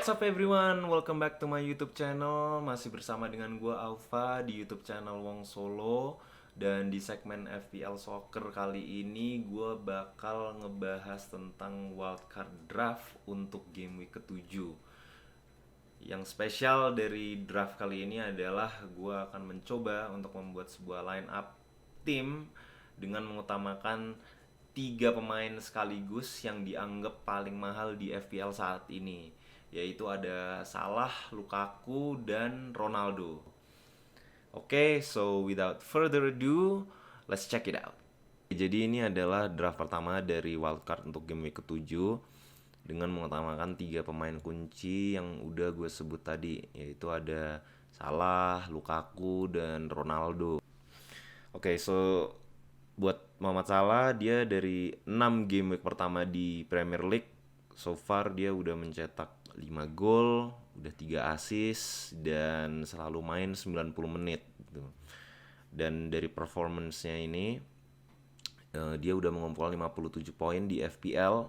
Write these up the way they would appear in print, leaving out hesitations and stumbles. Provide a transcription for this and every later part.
What's up everyone, welcome back to my YouTube channel. Masih bersama dengan gua Alfa di YouTube channel Wong Solo. Dan di segmen FPL Soccer kali ini gua bakal ngebahas tentang wildcard draft untuk game week ke-7. Yang spesial dari draft kali ini adalah gua akan mencoba untuk membuat sebuah line up tim dengan mengutamakan tiga pemain sekaligus yang dianggap paling mahal di FPL saat ini, yaitu ada Salah, Lukaku, dan Ronaldo. Oke, so without further ado, let's check it out. Jadi ini adalah draft pertama dari wildcard untuk game week ke-7 dengan mengutamakan tiga pemain kunci yang udah gue sebut tadi, yaitu ada Salah, Lukaku, dan Ronaldo. Oke, so buat Muhammad Salah, dia dari 6 game week pertama di Premier League, so far dia udah mencetak 5 gol, udah 3 assist, dan selalu main 90 menit gitu. Dan dari performance-nya ini, dia udah mengumpulkan 57 poin di FPL,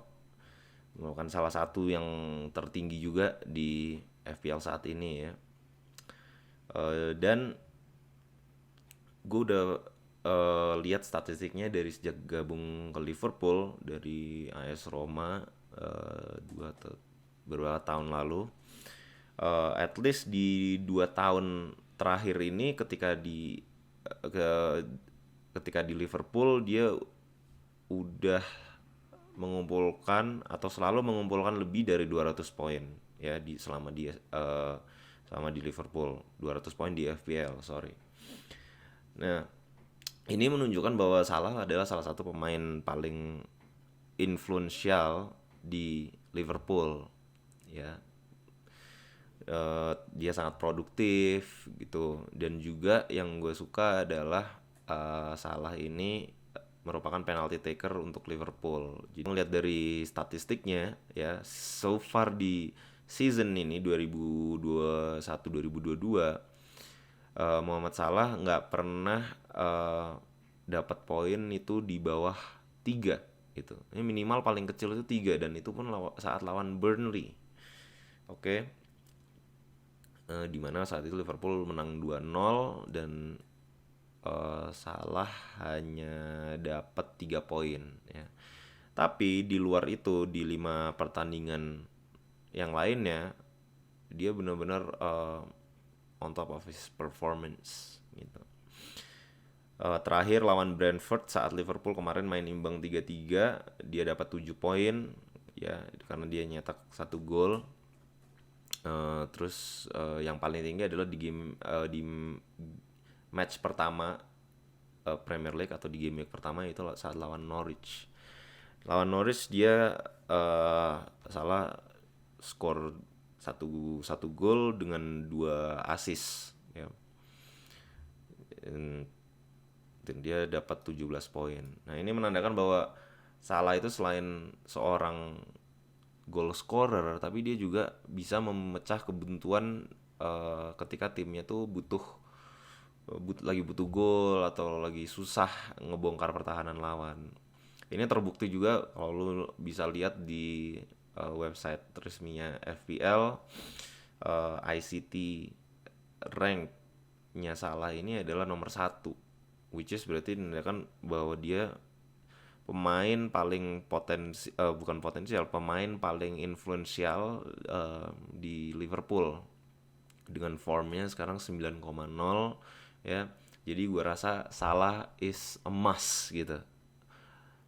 merupakan salah satu yang tertinggi juga di FPL saat ini ya. Dan gue udah lihat statistiknya dari sejak gabung ke Liverpool dari AS Roma beberapa tahun lalu. At least di 2 tahun terakhir ini ketika di Liverpool dia udah mengumpulkan atau selalu mengumpulkan lebih dari 200 poin ya selama di Liverpool, 200 poin di FPL, sorry. Nah, ini menunjukkan bahwa Salah adalah salah satu pemain paling influential di Liverpool ya. Dia sangat produktif gitu, dan juga yang gue suka adalah Salah ini merupakan penalty taker untuk Liverpool. Jadi melihat dari statistiknya ya, so far di season ini 2021-2022, Muhammad Salah nggak pernah dapat poin itu di bawah 3 gitu. Ini minimal paling kecil itu 3, dan itu pun saat lawan Burnley. Oke. Dimana saat itu Liverpool menang 2-0 dan Salah hanya dapat 3 poin ya. Tapi di luar itu, di 5 pertandingan yang lainnya, dia benar-benar on top of his performance gitu. Terakhir lawan Brentford saat Liverpool kemarin main imbang 3-3, dia dapat 7 poin ya, karena dia nyetak 1 gol. Terus yang paling tinggi adalah di match pertama Premier League atau di game week pertama, itu saat lawan Norwich. Lawan Norwich dia Salah skor satu gol dengan 2 assist ya. Dan dia dapat 17 poin. Nah, ini menandakan bahwa Salah itu selain seorang goal scorer, tapi dia juga bisa memecah kebuntuan ketika timnya tuh lagi butuh gol atau lagi susah ngebongkar pertahanan lawan. Ini terbukti juga kalau lu bisa lihat di website resminya FPL, ICT ranknya Salah ini adalah nomor 1, which is berarti menandakan bahwa dia pemain paling pemain paling influential di Liverpool dengan formnya sekarang 9,0 ya. Jadi gue rasa Salah is a must gitu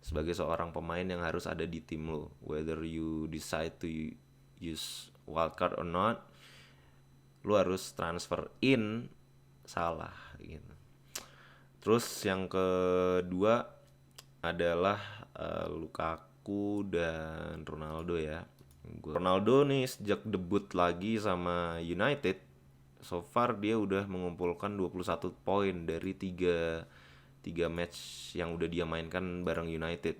sebagai seorang pemain yang harus ada di tim lo, whether you decide to use wildcard or not, lo harus transfer in Salah gitu. Terus yang kedua adalah Lukaku dan Ronaldo ya. Ronaldo nih sejak debut lagi sama United, so far dia udah mengumpulkan 21 poin dari 3 match yang udah dia mainkan bareng United.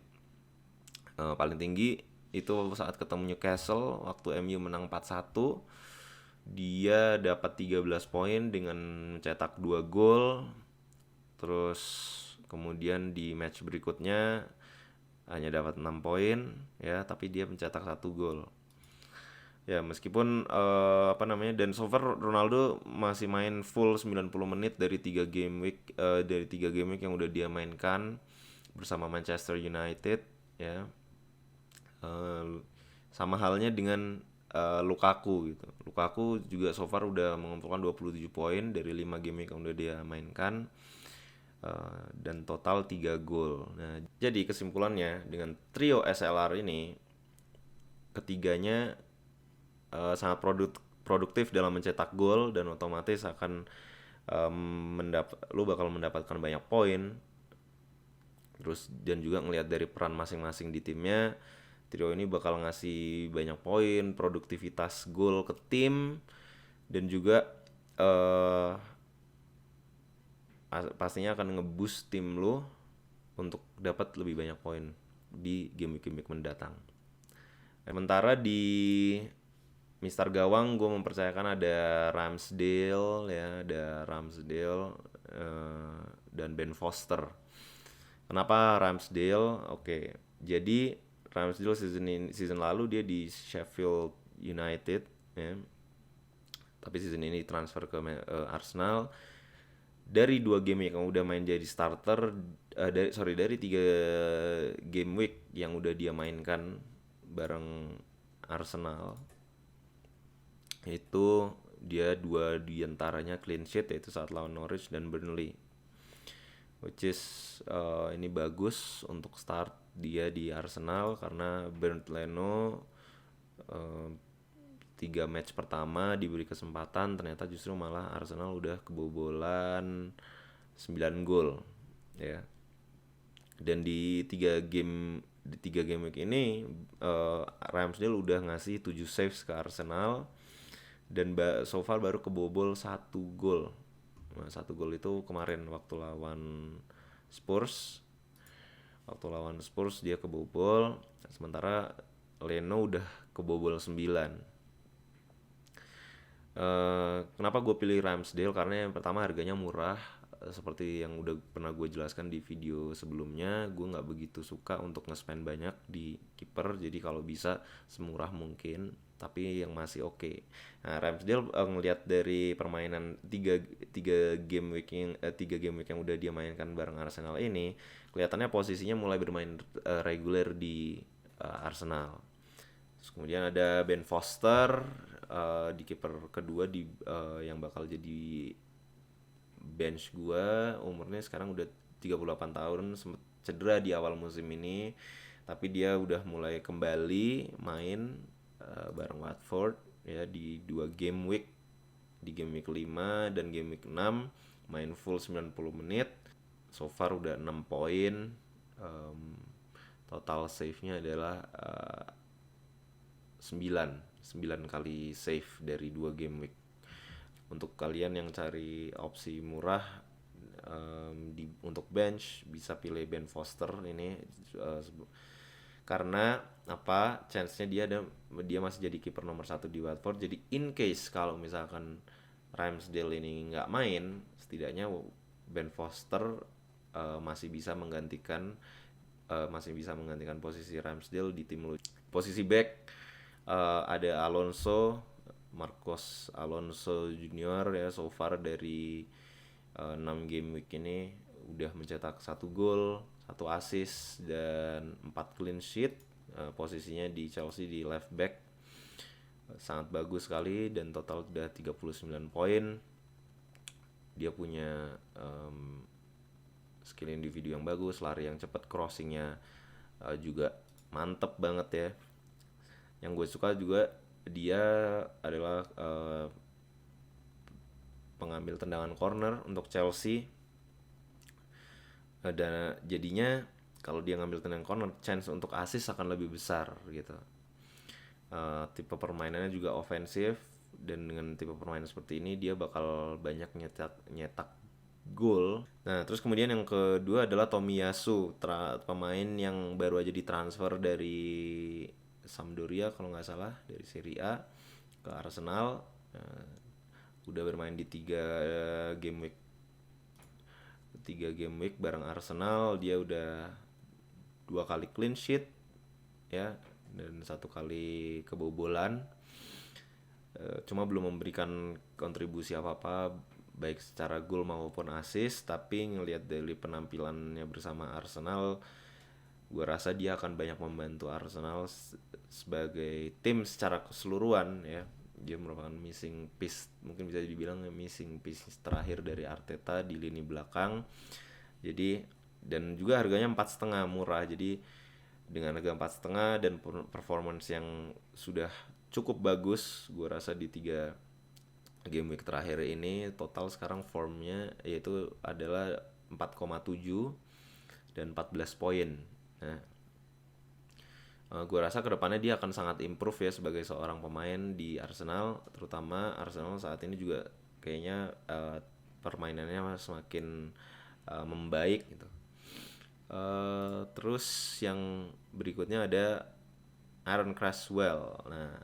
Paling tinggi itu saat ketemu Newcastle waktu MU menang 4-1. Dia dapat 13 poin dengan mencetak 2 gol. Terus kemudian di match berikutnya hanya dapat 6 poin ya, tapi dia mencetak 1 gol. Ya meskipun apa namanya, dan so far Ronaldo masih main full 90 menit dari 3 game week yang udah dia mainkan bersama Manchester United, ya. Eh, Sama halnya dengan Lukaku gitu. Lukaku juga so far udah mengumpulkan 27 poin dari 5 game yang udah dia mainkan, dan total 3 gol. Nah, jadi kesimpulannya dengan trio SLR ini, ketiganya sangat produktif dalam mencetak gol, dan otomatis akan lu bakal mendapatkan banyak poin. Terus dan juga ngelihat dari peran masing-masing di timnya, trio ini bakal ngasih banyak poin, produktivitas gol ke tim, dan juga eh pastinya akan ngeboost tim lu untuk dapat lebih banyak poin di game-game mendatang. Sementara di Mister Gawang, gue mempercayakan ada Ramsdale, ya, ada Ramsdale dan Ben Foster. Kenapa Ramsdale? Oke, jadi Ramsdale season lalu dia di Sheffield United, ya. Tapi season ini transfer ke Arsenal. Dari 2 game yang udah main jadi starter, dari 3 game week yang udah dia mainkan bareng Arsenal, itu dia 2 diantaranya clean sheet, yaitu saat lawan Norwich dan Burnley, which is ini bagus untuk start dia di Arsenal karena Bernd Leno 3 match pertama diberi kesempatan, ternyata justru malah Arsenal udah kebobolan 9 gol, ya. Dan di tiga game week ini, Ramsdale udah ngasih 7 saves ke Arsenal, dan so far baru kebobol 1 gol. Nah, 1 gol itu kemarin Spurs. Waktu lawan Spurs dia kebobol, sementara Leno udah kebobol 9. Kenapa gue pilih Ramsdale? Karena yang pertama harganya murah. Seperti yang udah pernah gue jelaskan di video sebelumnya, gue nggak begitu suka untuk nge-spend banyak di kiper, jadi kalau bisa semurah mungkin, tapi yang masih oke. Nah, Ramsdale, ngelihat dari permainan tiga game week yang udah dia mainkan bareng Arsenal ini, kelihatannya posisinya mulai bermain reguler di Arsenal. Terus kemudian ada Ben Foster di kiper kedua yang bakal jadi bench gua. Umurnya sekarang udah 38 tahun, sempat cedera di awal musim ini, tapi dia udah mulai kembali main bareng Watford, ya, di 2 game week, di game week 5 dan game week 6 main full 90 menit. So far udah 6 poin. Total save-nya adalah 9 kali save dari 2 game week. Untuk kalian yang cari opsi murah untuk bench, bisa pilih Ben Foster ini, karena apa, chance-nya dia masih jadi kiper nomor 1 di Watford. Jadi in case kalau misalkan Ramsdale ini nggak main, setidaknya Ben Foster masih bisa menggantikan posisi Ramsdale di tim lu. Posisi back, ada Marcos Alonso Junior, ya. So far dari 6 game week ini udah mencetak 1 gol, 1 assist, dan 4 clean sheet. Posisinya di Chelsea di left back, sangat bagus sekali, dan total udah 39 poin. Dia punya skill individu yang bagus, lari yang cepat, crossingnya juga mantep banget, ya. Yang gue suka juga dia adalah pengambil tendangan corner untuk Chelsea, dan jadinya kalau dia ngambil tendangan corner, chance untuk assist akan lebih besar gitu. Tipe permainannya juga ofensif, dan dengan tipe permainan seperti ini dia bakal banyak nyetak gol. Nah, terus kemudian yang kedua adalah Tomiyasu, pemain yang baru aja ditransfer dari Sampdoria kalau nggak salah, dari Serie A ke Arsenal. Udah bermain di 3 game week bareng Arsenal. Dia udah 2 kali clean sheet, ya, dan 1 kali kebobolan. cuma belum memberikan kontribusi apa-apa baik secara gol maupun assist. Tapi ngelihat dari penampilannya bersama Arsenal, gue rasa dia akan banyak membantu Arsenal sebagai tim secara keseluruhan ya. Dia merupakan missing piece, mungkin bisa dibilang missing piece terakhir dari Arteta di lini belakang. Jadi, dan juga harganya 4,5, murah. Jadi dengan harga 4,5 dan performance yang sudah cukup bagus, gue rasa di 3 game week terakhir ini total sekarang formnya yaitu adalah 4,7 dan 14 poin. Nah, gue rasa kedepannya dia akan sangat improve ya sebagai seorang pemain di Arsenal. Terutama Arsenal saat ini juga kayaknya permainannya semakin membaik gitu. Terus yang berikutnya ada Aaron Cresswell. Nah,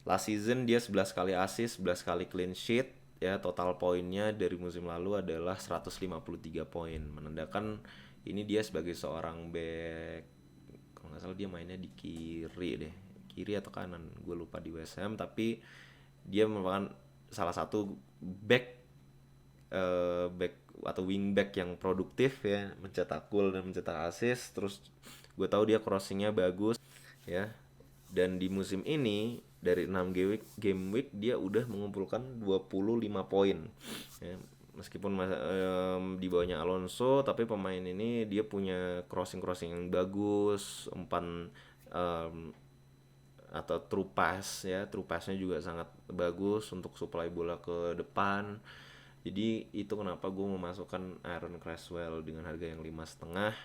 last season dia 11 kali assist, 11 kali clean sheet ya. Total poinnya dari musim lalu adalah 153 poin, menandakan ini dia sebagai seorang back, kalau nggak salah dia mainnya di kiri atau kanan, gue lupa, di West Ham. Tapi dia merupakan salah satu back atau wingback yang produktif ya, mencetak gol dan mencetak assist. Terus gue tahu dia crossingnya bagus ya. Dan di musim ini dari 6 game week dia udah mengumpulkan 25 poin ya. Meskipun di bawahnya Alonso, tapi pemain ini dia punya crossing yang bagus, umpan atau true pass ya. True passnya juga sangat bagus untuk supply bola ke depan. Jadi itu kenapa gue memasukkan Aaron Cresswell dengan harga yang 5,5.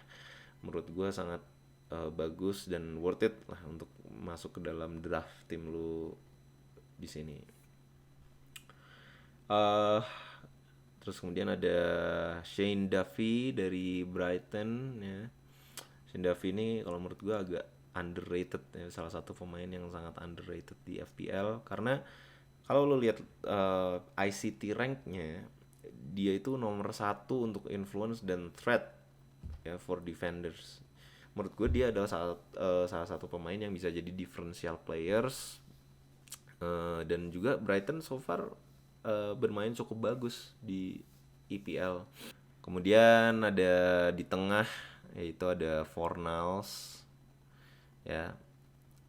Menurut gue sangat bagus dan worth it lah untuk masuk ke dalam draft tim lu di sini. Terus kemudian ada Shane Duffy dari Brighton ya. Shane Duffy ini kalau menurut gue agak underrated ya, salah satu pemain yang sangat underrated di FPL. Karena kalau lo lihat ICT ranknya, dia itu nomor 1 untuk influence dan threat ya for defenders. Menurut gue dia adalah salah satu pemain yang bisa jadi differential players. Dan juga Brighton so far bermain cukup bagus di EPL. Kemudian ada di tengah yaitu ada Fornals ya.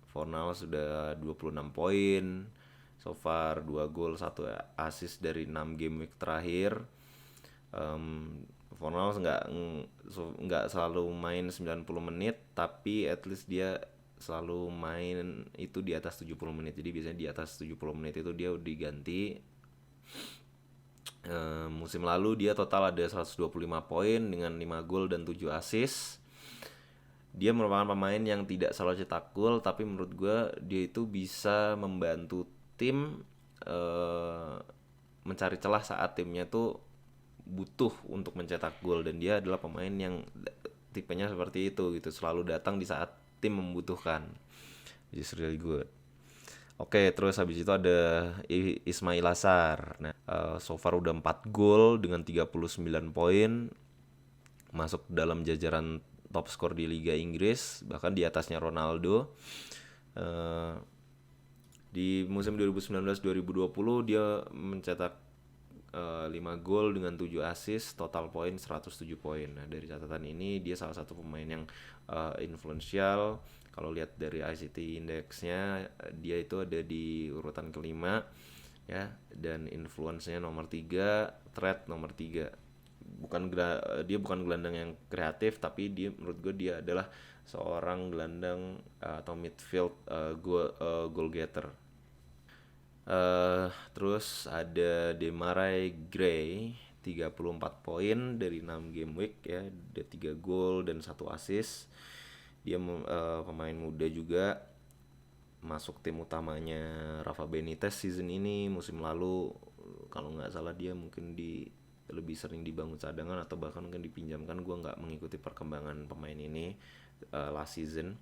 Fornals sudah 26 poin so far, 2 gol 1 assist dari 6 game week terakhir. Fornals nggak selalu main 90 menit, tapi at least dia selalu main itu di atas 70 menit. Jadi biasanya di atas 70 menit itu dia udah diganti. Musim lalu dia total ada 125 poin dengan 5 gol dan 7 assist. Dia merupakan pemain yang tidak selalu cetak gol, tapi menurut gue dia itu bisa membantu tim mencari celah saat timnya tuh butuh untuk mencetak gol. Dan dia adalah pemain yang tipenya seperti itu gitu, selalu datang di saat tim membutuhkan, which is really good. Oke, terus habis itu ada Ismail Assar. Nah, so far udah 4 gol dengan 39 poin. Masuk dalam jajaran top skor di Liga Inggris, bahkan di atasnya Ronaldo. Di musim 2019-2020 dia mencetak 5 gol dengan 7 assist, total poin 107 poin. Nah, dari catatan ini dia salah satu pemain yang influential. Kalau lihat dari ICT indeksnya, dia itu ada di urutan kelima ya, dan influence-nya nomor 3, threat nomor 3. Dia bukan gelandang yang kreatif, tapi dia menurut gue dia adalah seorang gelandang atau midfield goal getter. Terus ada Demarai Gray, 34 poin dari 6 game week ya, ada 3 gol dan 1 assist. Dia pemain muda juga, masuk tim utamanya Rafa Benitez season ini. Musim lalu kalau nggak salah dia mungkin lebih sering dibangun cadangan atau bahkan mungkin dipinjamkan. Gue nggak mengikuti perkembangan pemain ini last season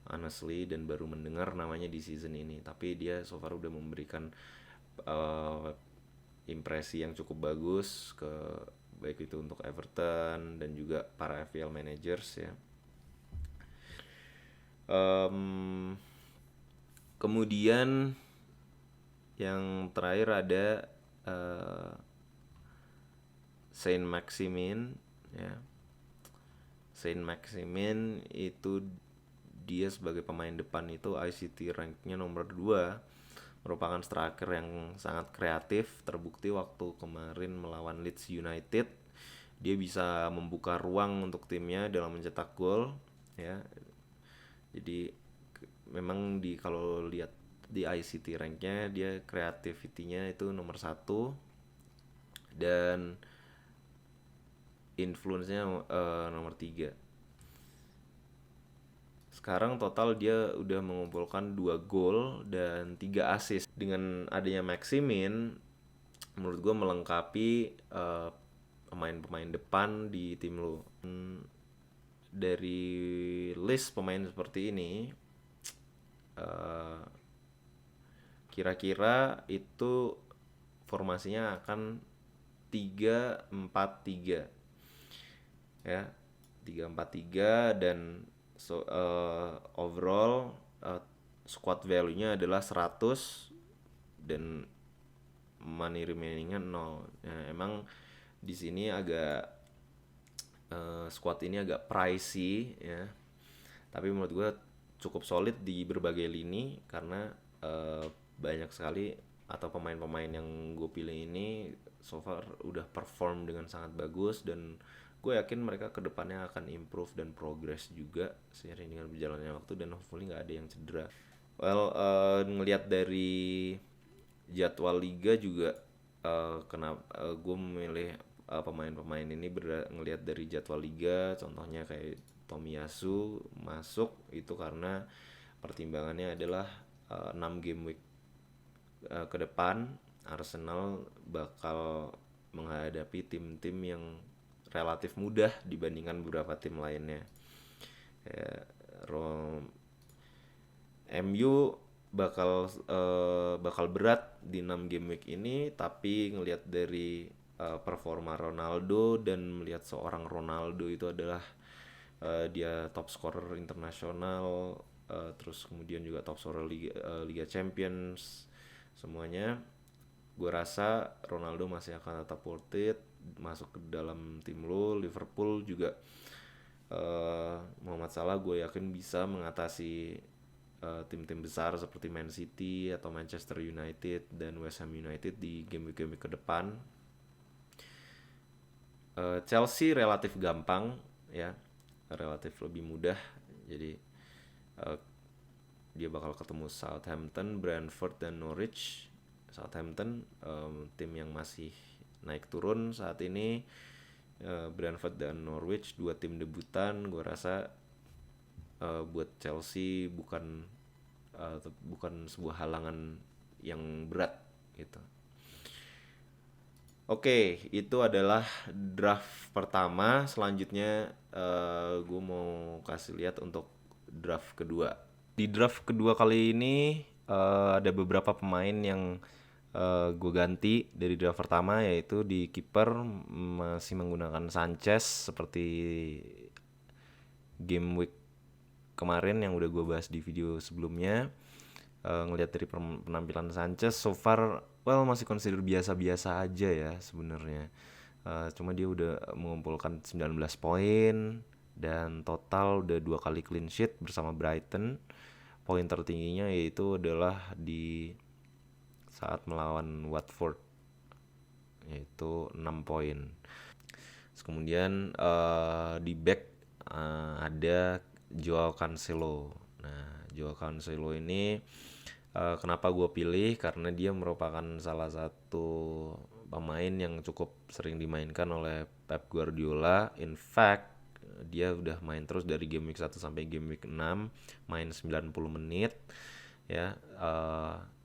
honestly, dan baru mendengar namanya di season ini. Tapi dia so far udah memberikan impresi yang cukup bagus baik itu untuk Everton dan juga para FPL managers ya. Kemudian Yang terakhir ada Saint-Maximin ya. Saint-Maximin itu dia sebagai pemain depan itu ICT ranknya nomor 2, merupakan striker yang sangat kreatif, terbukti waktu kemarin melawan Leeds United. Dia bisa membuka ruang untuk timnya dalam mencetak gol ya. Jadi memang kalau lihat di ICT ranknya dia creativity-nya itu nomor 1 dan influence-nya nomor 3. Sekarang total dia udah mengumpulkan 2 gol dan 3 assist. Dengan adanya Maximin, menurut gue melengkapi pemain-pemain depan di tim lo. Dari list pemain seperti ini, kira-kira itu formasinya akan 3-4-3 ya, 3-4-3 dan overall squad value-nya adalah 100 dan money remaining-nya 0. Nah, emang di sini agak squad ini agak pricey ya. Tapi menurut gue cukup solid di berbagai lini karena banyak sekali atau pemain-pemain yang gue pilih ini so far udah perform dengan sangat bagus dan gue yakin mereka kedepannya akan improve dan progress juga seiring dengan berjalannya waktu dan hopefully nggak ada yang cedera. Well, ngelihat dari jadwal liga juga kenapa gue memilih pemain-pemain ini ngelihat dari jadwal liga, contohnya kayak Tomiyasu masuk itu karena pertimbangannya adalah 6 game week ke depan Arsenal bakal menghadapi tim-tim yang relatif mudah dibandingkan beberapa tim lainnya. MU bakal berat di 6 game week ini, tapi ngelihat dari performa Ronaldo dan melihat seorang Ronaldo itu adalah dia top scorer internasional, terus kemudian juga top scorer Liga Champions semuanya, gue rasa Ronaldo masih akan tetap worth it masuk ke dalam tim lo. Liverpool juga Muhammad Salah gue yakin bisa mengatasi tim-tim besar seperti Man City atau Manchester United dan West Ham United di game-game ke depan. Chelsea relatif gampang ya, relatif lebih mudah. Jadi dia bakal ketemu Southampton, Brentford dan Norwich. Southampton tim yang masih naik turun saat ini. Brentford dan Norwich 2 tim debutan. Gue rasa buat Chelsea bukan sebuah halangan yang berat gitu. Oke, itu adalah draft pertama. Selanjutnya gue mau kasih lihat untuk draft kedua. Di draft kedua kali ini ada beberapa pemain yang gue ganti dari draft pertama, yaitu di kiper masih menggunakan Sanchez seperti game week kemarin yang udah gue bahas di video sebelumnya. Ngelihat dari penampilan Sanchez so far masih consider biasa-biasa aja ya sebenarnya. Cuma dia udah mengumpulkan 19 poin dan total udah 2 kali clean sheet bersama Brighton. Poin tertingginya yaitu adalah di saat melawan Watford, yaitu 6 poin. Terus kemudian di back ada Joao Cancelo. Nah, Joao Cancelo ini kenapa gue pilih? Karena dia merupakan salah satu pemain yang cukup sering dimainkan oleh Pep Guardiola. In fact, dia udah main terus dari game week 1 sampai game week 6, main 90 menit ya.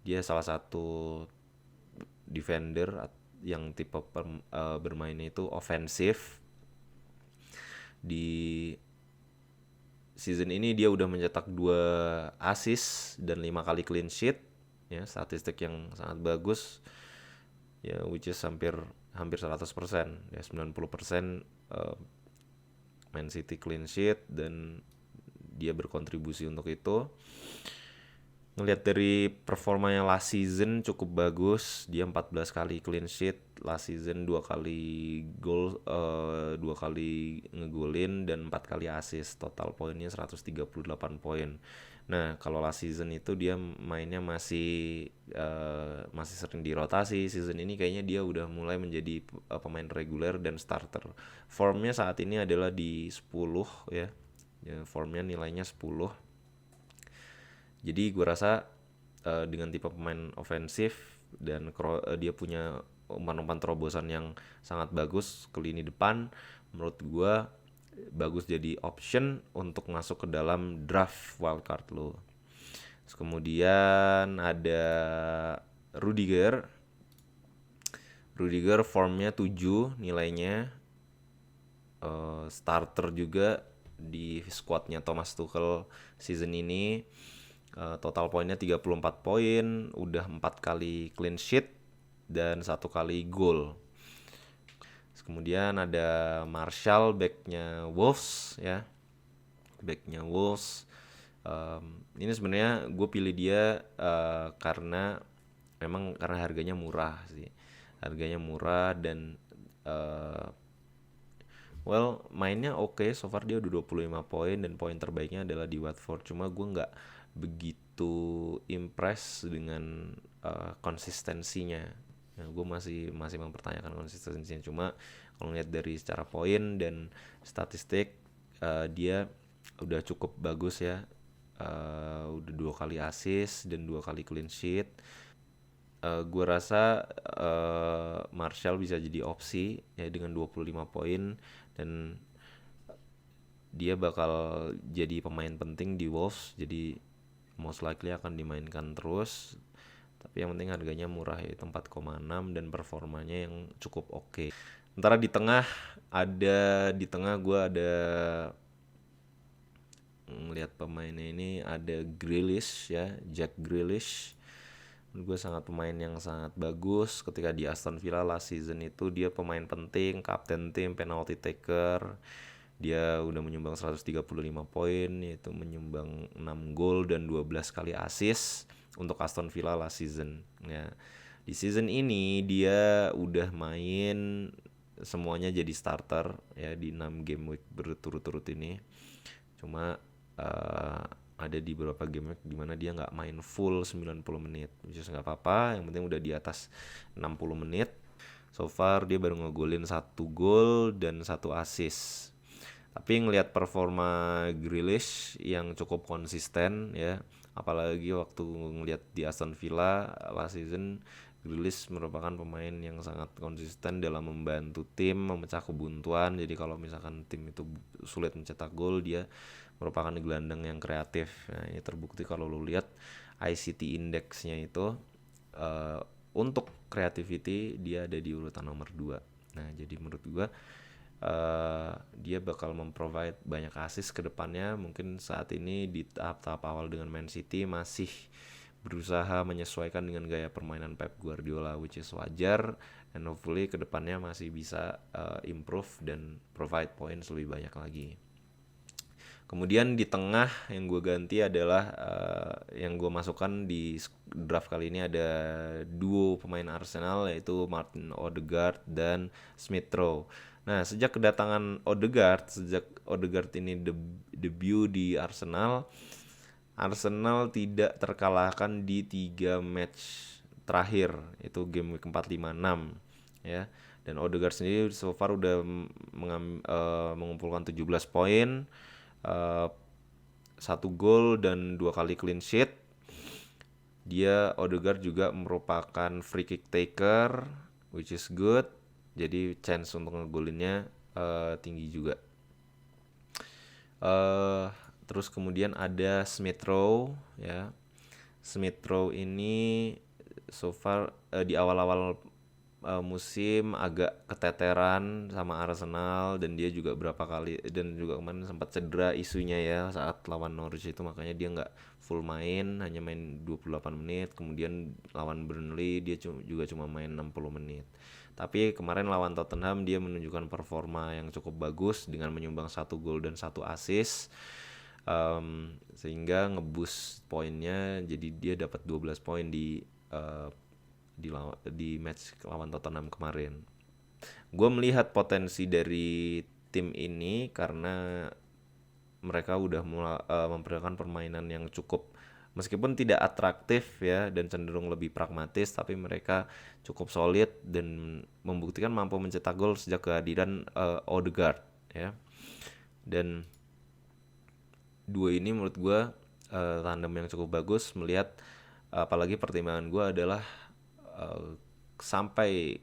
Dia salah satu defender yang tipe bermainnya itu ofensif. Di season ini dia udah mencetak 2 assist dan 5 kali clean sheet ya, statistik yang sangat bagus ya, which is hampir 100% ya, 90% Man City clean sheet dan dia berkontribusi untuk itu. Ngelihat dari performanya last season cukup bagus, dia 14 kali clean sheet last season, 2 kali gol, 2 kali ngegolin dan 4 kali assist, total poinnya 138 poin. Nah, kalau last season itu dia mainnya masih sering dirotasi. Season ini kayaknya dia udah mulai menjadi pemain reguler dan starter. Formnya saat ini adalah di 10 ya. Ya, formnya nilainya 10. Jadi gue rasa dengan tipe pemain ofensif dan dia punya umpan-umpan terobosan yang sangat bagus ke lini depan, menurut gue bagus jadi option untuk masuk ke dalam draft wildcard lo. Terus kemudian ada Rudiger. Rudiger formnya 7 nilainya, starter juga di squadnya Thomas Tuchel season ini. Total poinnya 34 poin, udah 4 kali clean sheet dan 1 kali gol. Kemudian ada Martial, backnya Wolves ya. Backnya Wolves. Ini sebenarnya gue pilih dia karena memang karena harganya murah sih. Harganya murah dan mainnya oke. So far dia udah 25 poin dan poin terbaiknya adalah di Watford. Cuma gue nggak begitu impress dengan konsistensinya. Nah, gue masih mempertanyakan konsistensinya. Cuma kalau lihat dari secara poin dan statistik, dia udah cukup bagus ya. Udah 2 kali assist dan 2 kali clean sheet. Gue rasa Martial bisa jadi opsi ya dengan 25 poin dan dia bakal jadi pemain penting di Wolves, jadi most likely akan dimainkan terus. Tapi yang penting harganya murah, yaitu 4,6 dan performanya yang cukup oke. Sementara di tengah gue ada ngelihat pemainnya ini, ada Grealish ya, Jack Grealish. Gue sangat pemain yang sangat bagus ketika di Aston Villa last season itu. Dia pemain penting, kapten tim, penalty taker. Dia udah menyumbang 135 poin, yaitu menyumbang 6 gol dan 12 kali assist untuk Aston Villa last season ya. Di season ini dia udah main semuanya jadi starter ya di 6 game week berturut-turut ini. Cuma ada di beberapa game week dimana dia nggak main full 90 menit, which is nggak apa-apa, yang penting udah di atas 60 menit. So far dia baru ngegolin 1 gol dan 1 assist. Tapi ngelihat performa Grealish yang cukup konsisten ya, apalagi waktu ngelihat di Aston Villa last season, Grealish merupakan pemain yang sangat konsisten dalam membantu tim memecah kebuntuan. Jadi kalau misalkan tim itu sulit mencetak gol, dia merupakan gelandang yang kreatif. Nah, ini terbukti kalau lu lihat ICT index-nya itu untuk creativity dia ada di urutan nomor 2. Nah, jadi menurut gua dia bakal memprovide banyak assist ke depannya. Mungkin saat ini di tahap-tahap awal dengan Man City masih berusaha menyesuaikan dengan gaya permainan Pep Guardiola, which is wajar, and hopefully ke depannya masih bisa improve dan provide points lebih banyak lagi. Kemudian di tengah yang gue ganti adalah yang gue masukkan di draft kali ini ada duo pemain Arsenal, yaitu Martin Odegaard dan Smith Rowe. Nah, sejak Odegaard ini debut di Arsenal tidak terkalahkan di 3 match terakhir, itu game week 4, 5, 6 ya. Dan Odegaard sendiri so far udah mengumpulkan 17 poin, 1 gol dan 2 kali clean sheet. Odegaard juga merupakan free kick taker, which is good. Jadi chance untuk ngegolinnya tinggi juga. Terus kemudian ada Smith Rowe ya. Smith Rowe ini so far di awal-awal musim agak keteteran sama Arsenal, dan dia juga berapa kali dan juga kemarin sempat cedera isunya ya saat lawan Norwich itu, makanya dia nggak full main, hanya main 28 menit. Kemudian lawan Burnley dia juga cuma main 60 menit. Tapi kemarin lawan Tottenham dia menunjukkan performa yang cukup bagus dengan menyumbang 1 gol dan 1 assist. sehingga ngeboost poinnya, jadi dia dapat 12 poin uh, di match lawan Tottenham kemarin. Gue melihat potensi dari tim ini karena mereka udah mulai memperlihatkan permainan yang cukup, meskipun tidak atraktif ya dan cenderung lebih pragmatis, tapi mereka cukup solid dan membuktikan mampu mencetak gol sejak kehadiran Odegaard ya. Dan dua ini menurut gue tandem yang cukup bagus, melihat apalagi pertimbangan gue adalah sampai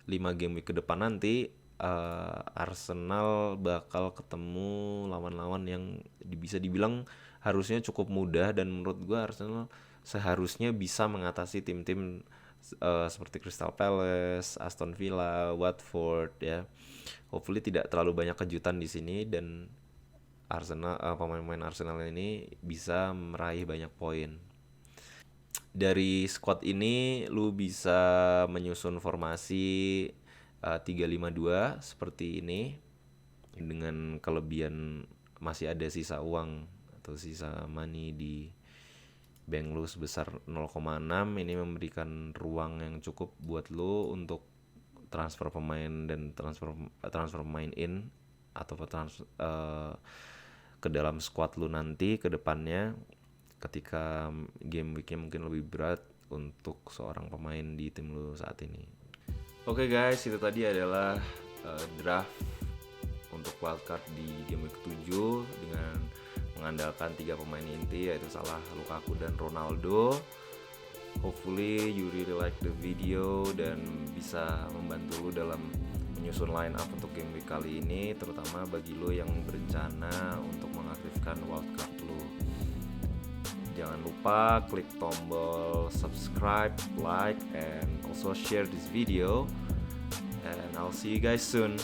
5 game week ke depan nanti Arsenal bakal ketemu lawan-lawan yang bisa dibilang harusnya cukup mudah, dan menurut gue Arsenal seharusnya bisa mengatasi tim-tim seperti Crystal Palace, Aston Villa, Watford ya. Hopefully tidak terlalu banyak kejutan di sini dan Arsenal, pemain-pemain Arsenal ini bisa meraih banyak poin. Dari squad ini lu bisa menyusun formasi 3-5-2 seperti ini, dengan kelebihan masih ada sisa uang atau sisa money di bank lu sebesar 0,6. Ini memberikan ruang yang cukup buat lu untuk transfer pemain dan transfer pemain in atau ke dalam squad lu nanti ke depannya ketika game weeknya mungkin lebih berat untuk seorang pemain di tim lu saat ini. Oke guys, itu tadi adalah draft untuk wildcard di game week 7 dengan mengandalkan 3 pemain inti, yaitu Salah, Lukaku, dan Ronaldo. Hopefully you really like the video dan bisa membantu lu dalam menyusun line up untuk game week kali ini, terutama bagi lo yang berencana untuk mengaktifkan wildcard lo. Jangan lupa klik tombol subscribe, like, and also share this video, and I'll see you guys soon.